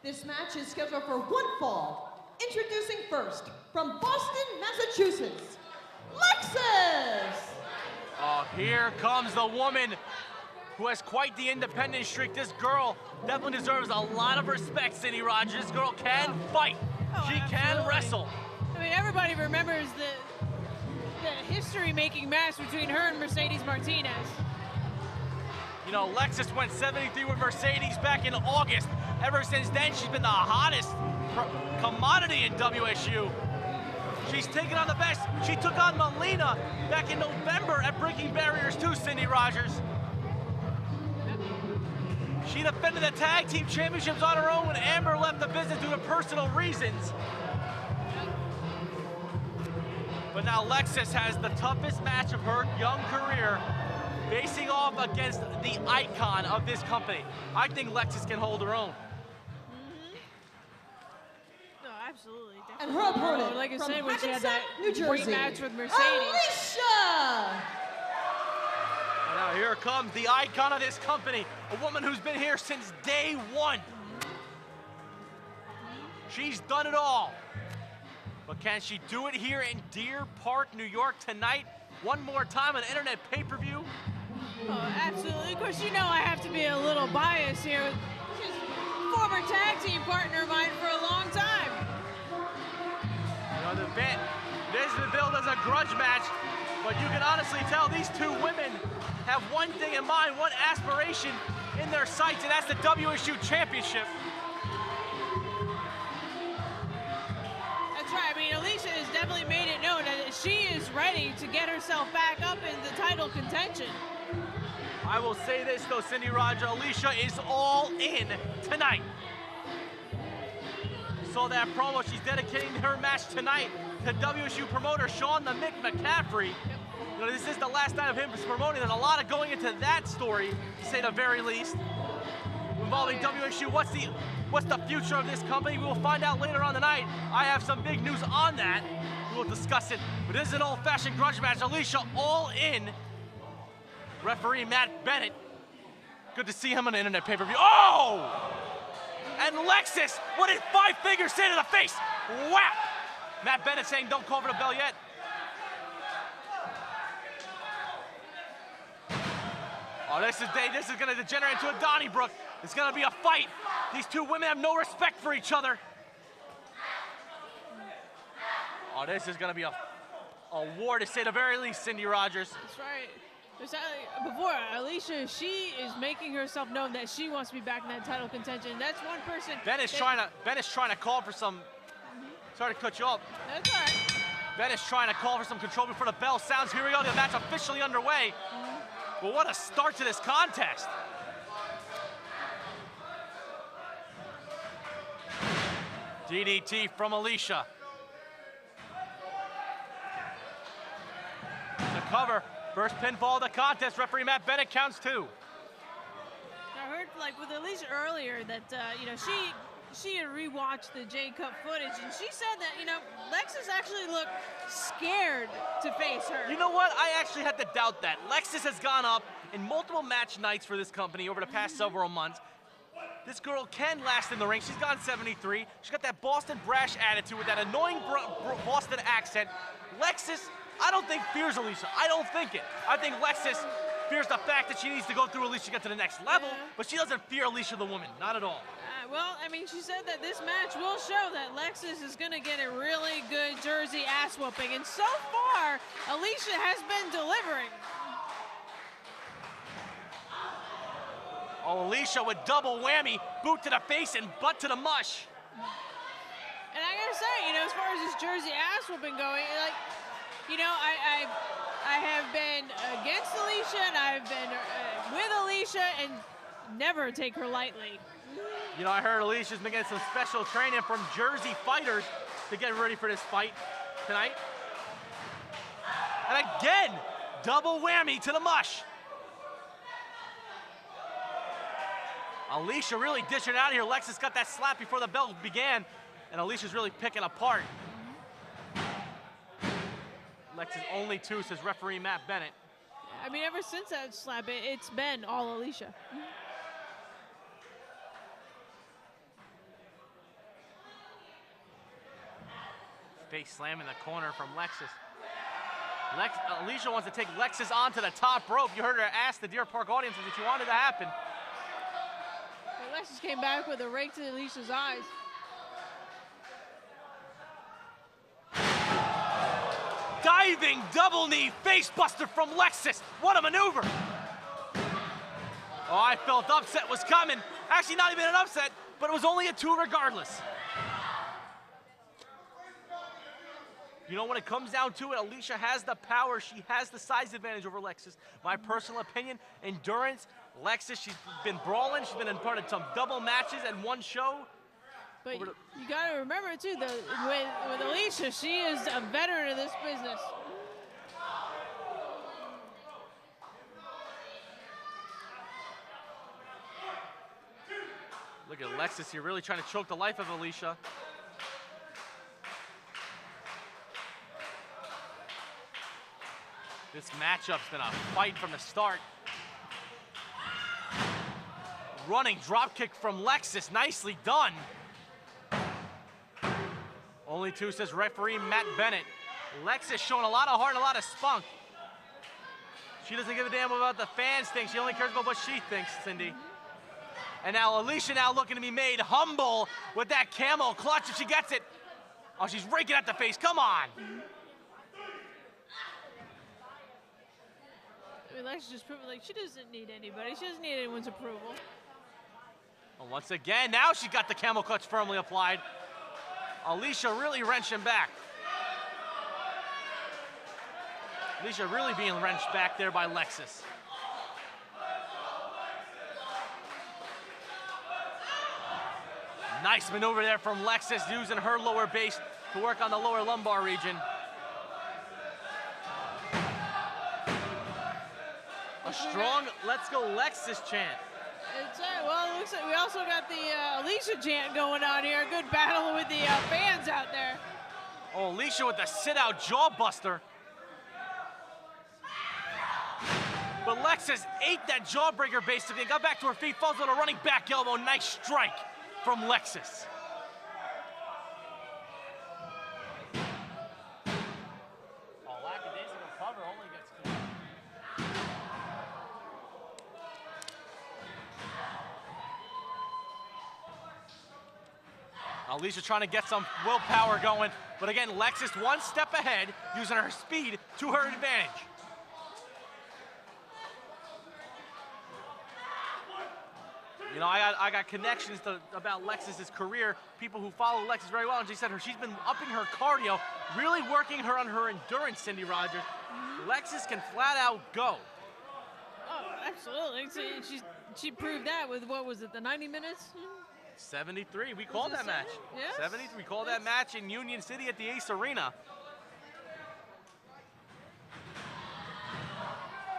This match is scheduled for one fall. Introducing first, from Boston, Massachusetts, Lexus! Oh, here comes the woman who has quite the independent streak. This girl definitely deserves a lot of respect, Cindy Rogers. This girl can fight. She can wrestle. I mean, everybody remembers the history-making match between her and Mercedes Martinez. You know, Lexus went 73 with Mercedes back in August. Ever since then, she's been the hottest commodity in WSU. She's taken on the best. She took on Melina back in November at Breaking Barriers too, Cindy Rogers. She defended the tag team championships on her own when Amber left the business due to personal reasons. But now Lexus has the toughest match of her young career, facing off against the icon of this company. I think Lexus can hold her own. No, absolutely. Definitely. And her opponent, like I from said, when she had that New Jersey, great match with Mercedes. Alisha! And now here comes the icon of this company, a woman who's been here since day one. She's done it all. But can she do it here in Deer Park, New York tonight? One more time, an internet pay-per-view? Oh, absolutely. Of course, you know I have to be a little biased here. She's a former tag team partner of mine for a long time. You know, this is billed as a grudge match, but you can honestly tell these two women have one thing in mind, one aspiration in their sights, and that's the WSU championship. That's right. I mean, Alisha has definitely made it known that she is ready to get herself back up in the title contention. I will say this though, Cindy Rogers, Alisha is all in tonight. Saw that promo, she's dedicating her match tonight to WSU promoter Sean the Mick McCaffrey. You know, this is the last night of him promoting. There's a lot of going into that story, to say the very least. Involving WSU, what's the future of this company? We will find out later on tonight. I have some big news on that. We will discuss it. But this is an old-fashioned grudge match. Alisha all in. Referee Matt Bennett. Good to see him on the internet pay-per-view. Oh! And Lexus, what did Five Fingers say to the face? Whap! Matt Bennett saying don't call for the bell yet. Oh, this is gonna degenerate into a Donnybrook. It's gonna be a fight. These two women have no respect for each other. Oh, this is gonna be a war to say the very least, Cindy Rogers. That's right. Before Alisha, she is making herself known that she wants to be back in that title contention. That's one person. Ben is trying to call for some. Sorry to cut you off. That's all right. Ben is trying to call for some control before the bell sounds. Here we go. The match officially underway. Well, what a start to this contest. DDT from Alisha. The cover. First pinfall of the contest. Referee Matt Bennett counts two. I heard, like, with Alisha earlier that, you know, she had rewatched the J-Cup footage, and she said that, you know, Lexus actually looked scared to face her. You know what? I actually had to doubt that. Lexus has gone up in multiple match nights for this company over the past several months. This girl can last in the ring. She's gone 73. She's got that Boston brash attitude with that annoying Boston accent. Lexus, I don't think fears Alisha. I don't think it. I think Lexus fears the fact that she needs to go through Alisha to get to the next level, but she doesn't fear Alisha the woman. Not at all. Well, I mean, she said that this match will show that Lexus is going to get a really good Jersey ass whooping, and so far, Alisha has been delivering. Oh, Alisha with double whammy, boot to the face and butt to the mush. And I gotta say, you know, as far as this Jersey ass whooping going, like, you know, I have been against Alisha and I've been with Alisha and never take her lightly. You know, I heard Alicia's been getting some special training from Jersey fighters to get ready for this fight tonight. And again, double whammy to the mush. Alisha really dishing out here. Lexus got that slap before the bell began, and Alicia's really picking apart. Lexus only two, says referee Matt Bennett. I mean, ever since that slap, it's been all Alisha. Face slam in the corner from Lexus. Alicia wants to take Lexus onto the top rope. You heard her ask the Deer Park audience if she wanted to happen. But Lexus came back with a rake to Alicia's eyes. Diving double knee face buster from Lexus. What a maneuver. Oh, I felt upset was coming. Actually, not even an upset, but it was only a 2 regardless. You know, when it comes down to it, Alicia has the power. She has the size advantage over Lexus. My personal opinion, endurance, Lexus, she's been brawling. She's been in part of some double matches and one show. But you got to remember, too, with Alicia, she is a veteran of this business. Look at Lexus here, really trying to choke the life of Alicia. This matchup's been a fight from the start. Running drop kick from Lexus, nicely done. Only 2, says referee Matt Bennett. Lexus showing a lot of heart, a lot of spunk. She doesn't give a damn about the fans think. She only cares about what she thinks, Cindy. And now Alicia now looking to be made humble with that camel clutch if she gets it. Oh, she's raking at the face, come on. I mean, Lexus just proved like she doesn't need anybody. She doesn't need anyone's approval. Well, once again, now she got the camel clutch firmly applied. Alicia really wrenching back. Alicia really being wrenched back there by Lexus. Nice maneuver there from Lexus, using her lower base to work on the lower lumbar region. A strong "Let's Go Lexus" chant. Well, it looks like we also got the Alicia chant going on here. A good battle with the fans out there. Oh, Alicia with the sit-out jawbuster. But Lexus ate that jawbreaker basically and got back to her feet, falls on a running back elbow. Nice strike from Lexus. Lackadaisical cover only gets two. Alicia trying to get some willpower going, but again, Lexus one step ahead, using her speed to her advantage. You know, I got connections about Lexus's career, people who follow Lexus very well, and she said she's been upping her cardio, really working her on her endurance, Cindy Rogers. Lexus can flat out go. Oh, absolutely. She proved that with, what was it, the 90 minutes? 73, we called that match. Yes. 73, we called that match in Union City at the Ace Arena.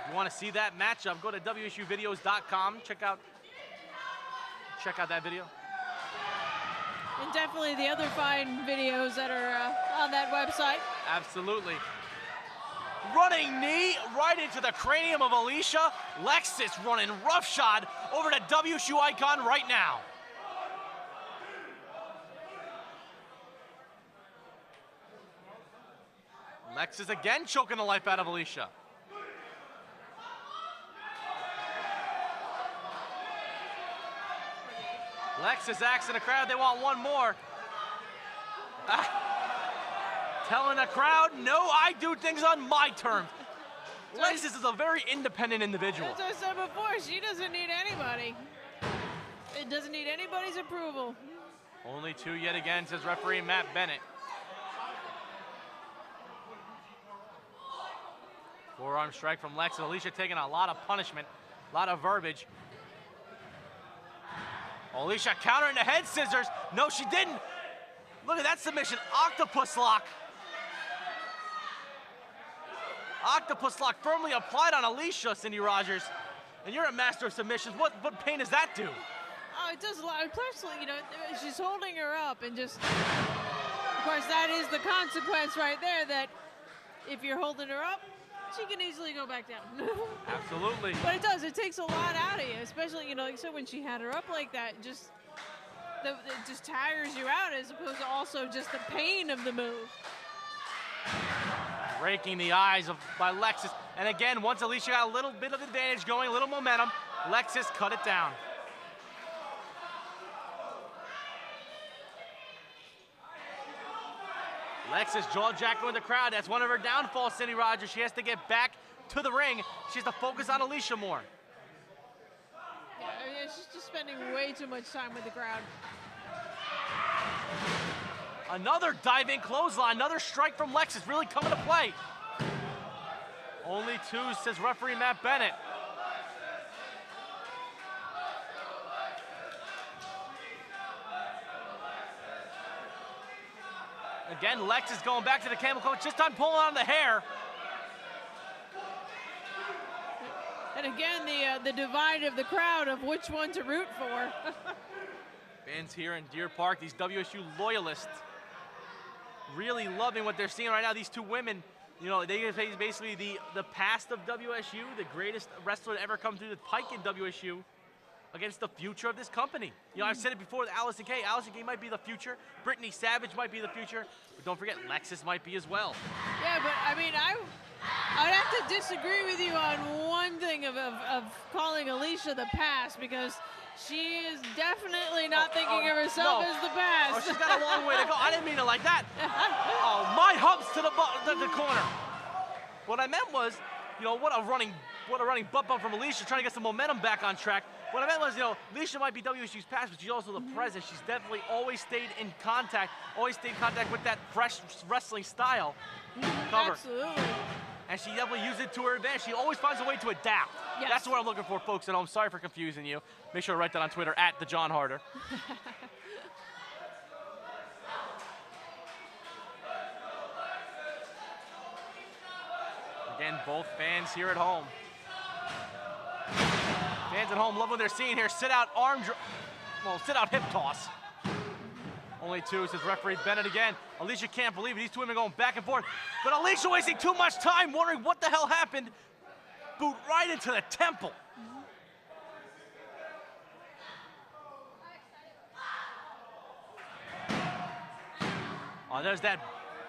If you want to see that matchup, go to WSUvideos.com, check out that video. And definitely the other fine videos that are on that website. Absolutely. Running knee right into the cranium of Alicia. Lexus running roughshod over to WSU icon right now. Lexus again choking the life out of Alicia. Lexus asking the crowd they want one more. Telling the crowd, no, I do things on my terms. Lexus is a very independent individual. As I said before, she doesn't need anybody. It doesn't need anybody's approval. Only 2 yet again, says referee Matt Bennett. Forearm strike from Lexus. Alicia taking a lot of punishment, a lot of verbiage. Alicia countering the head scissors. No, she didn't. Look at that submission. Octopus lock. Octopus lock firmly applied on Alicia, Cindy Rogers. And you're a master of submissions. What pain does that do? Oh, it does a lot. Personally, you know, she's holding her up and just, of course, that is the consequence right there, that if you're holding her up, she can easily go back down. Absolutely. But it does. It takes a lot out of you, especially, you know, like so when she had her up like that, just it just tires you out as opposed to also just the pain of the move. Breaking the eyes by Lexus. And again, once Alicia got a little bit of advantage going, a little momentum, Lexus cut it down. Lexus jaw-jacking with the crowd. That's one of her downfalls, Cindy Rogers. She has to get back to the ring. She has to focus on Alicia more. Yeah, I mean, she's just spending way too much time with the crowd. Another diving clothesline, another strike from Lexus, really coming to play. Only two, says referee Matt Bennett. Again, Lexus going back to the camel clutch, just time pulling on the hair. And again, the divide of the crowd of which one to root for. Fans here in Deer Park, these WSU loyalists, really loving what they're seeing right now. These two women, you know, they face basically the past of WSU, the greatest wrestler to ever come through the pike in WSU, against the future of this company. You know, I've said it before with Allison Kay. Allison Kay might be the future. Brittany Savage might be the future. But don't forget, Lexus might be as well. Yeah, but I mean, I'd have to disagree with you on one thing of calling Alicia the past, because she is definitely not thinking of herself as the past. Oh, she's got a long way to go. I didn't mean it like that. Oh, my humps to the corner. What I meant was, you know, what a running butt bump from Alicia, trying to get some momentum back on track. What I meant was, you know, Alicia might be WSU's past, but she's also the present. She's definitely always stayed in contact with that fresh wrestling style. Cover. Absolutely. And she definitely used it to her advantage. She always finds a way to adapt. Yes. That's what I'm looking for, folks at home. Sorry for confusing you. Make sure to write that on Twitter, @TheJohnHarder. Again, both fans here at home. Fans at home love what they're seeing here. Sit out hip toss. Only two, says referee Bennett again. Alicia can't believe it. These two women going back and forth. But Alicia wasting too much time wondering what the hell happened. Boot right into the temple. Oh, there's that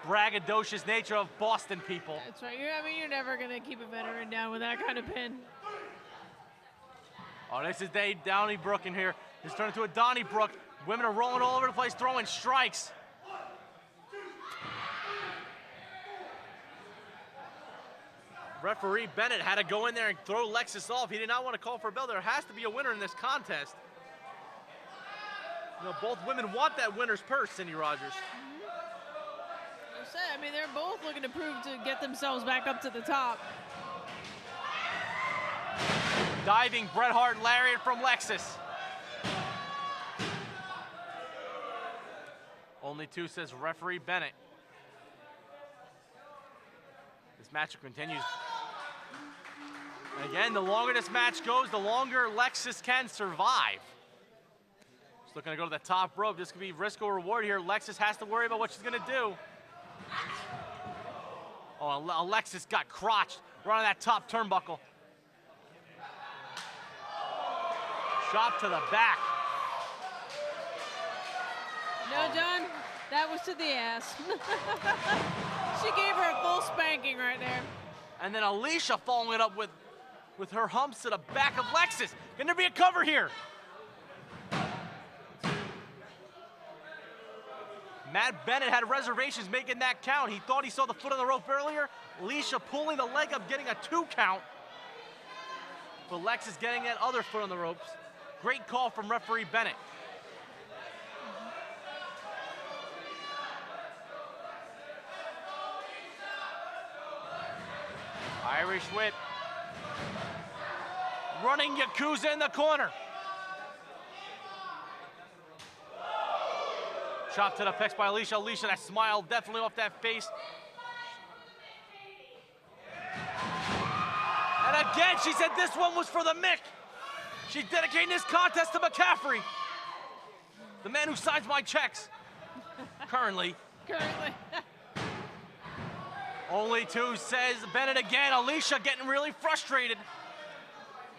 braggadocious nature of Boston people. That's right. I mean, you're never going to keep a veteran down with that kind of pin. Oh, this is Donnybrook in here. It's turned into a Donnybrook. Women are rolling all over the place, throwing strikes. Referee Bennett had to go in there and throw Lexus off. He did not want to call for a bell. There has to be a winner in this contest. You know, both women want that winner's purse, Cindy Rogers. I mean, they're both looking to prove to get themselves back up to the top. Diving Bret Hart lariat from Lexus. Only two, says referee Bennett. This match continues. And again, the longer this match goes, the longer Lexus can survive. Just looking to go to the top rope. This could be risk or reward here. Lexus has to worry about what she's going to do. Oh, Alexis got crotched right on that top turnbuckle. Shot to the back. No, John, that was to the ass. She gave her a full spanking right there. And then Alicia following it up with her humps to the back of Lexus. Can there be a cover here? Matt Bennett had reservations making that count. He thought he saw the foot on the rope earlier. Alicia pulling the leg up, getting a 2 count. But Lexus getting that other foot on the ropes. Great call from referee Bennett. Irish whip. Running Yakuza in the corner. Chop to the pecs by Alicia. Alicia, that smile definitely off that face. And again, she said this one was for the Mick. She's dedicating this contest to McCaffrey, the man who signs my checks. Currently. Only two, says Bennett again. Alicia getting really frustrated.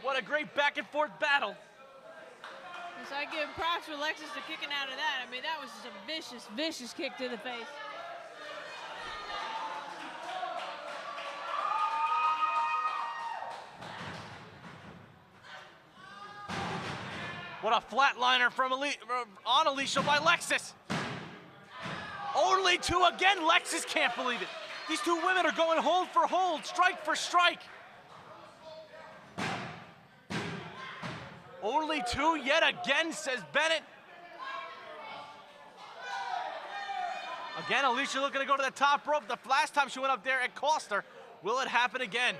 What a great back and forth battle. So I give props for Lexus to kicking out of that. I mean, that was just a vicious, vicious kick to the face. What a flatliner from on Alicia by Lexus. Only two again. Lexus can't believe it. These two women are going hold for hold, strike for strike. Only two yet again, says Bennett. Again, Alicia looking to go to the top rope. The last time she went up there, it cost her. Will it happen again?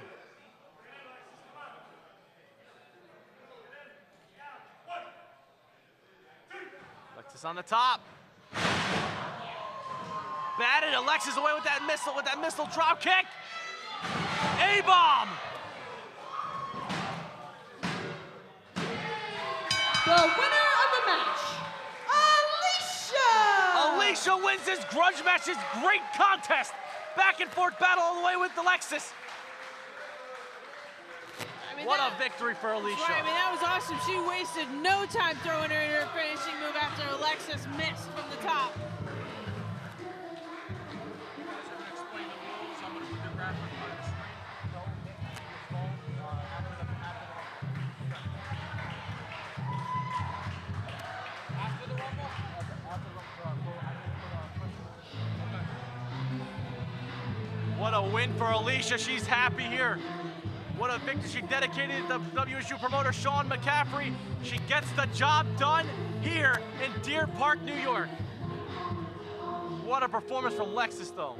Alexis on the top. Batted. Alexis away with that missile drop kick. A-bomb. The winner of the match, Alicia! Alicia wins this grudge match, this great contest. Back and forth battle all the way with the Lexus. I mean, what a victory for Alicia. Right, I mean, that was awesome. She wasted no time throwing her in her finishing move after Alexis missed from the top. What a win for Alicia. She's happy here. What a victory. She dedicated to WSU promoter Sean McCaffrey. She gets the job done here in Deer Park, New York. What a performance from Lexus, though.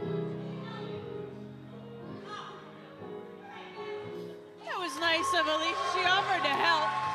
That was nice of Alicia. She offered to help.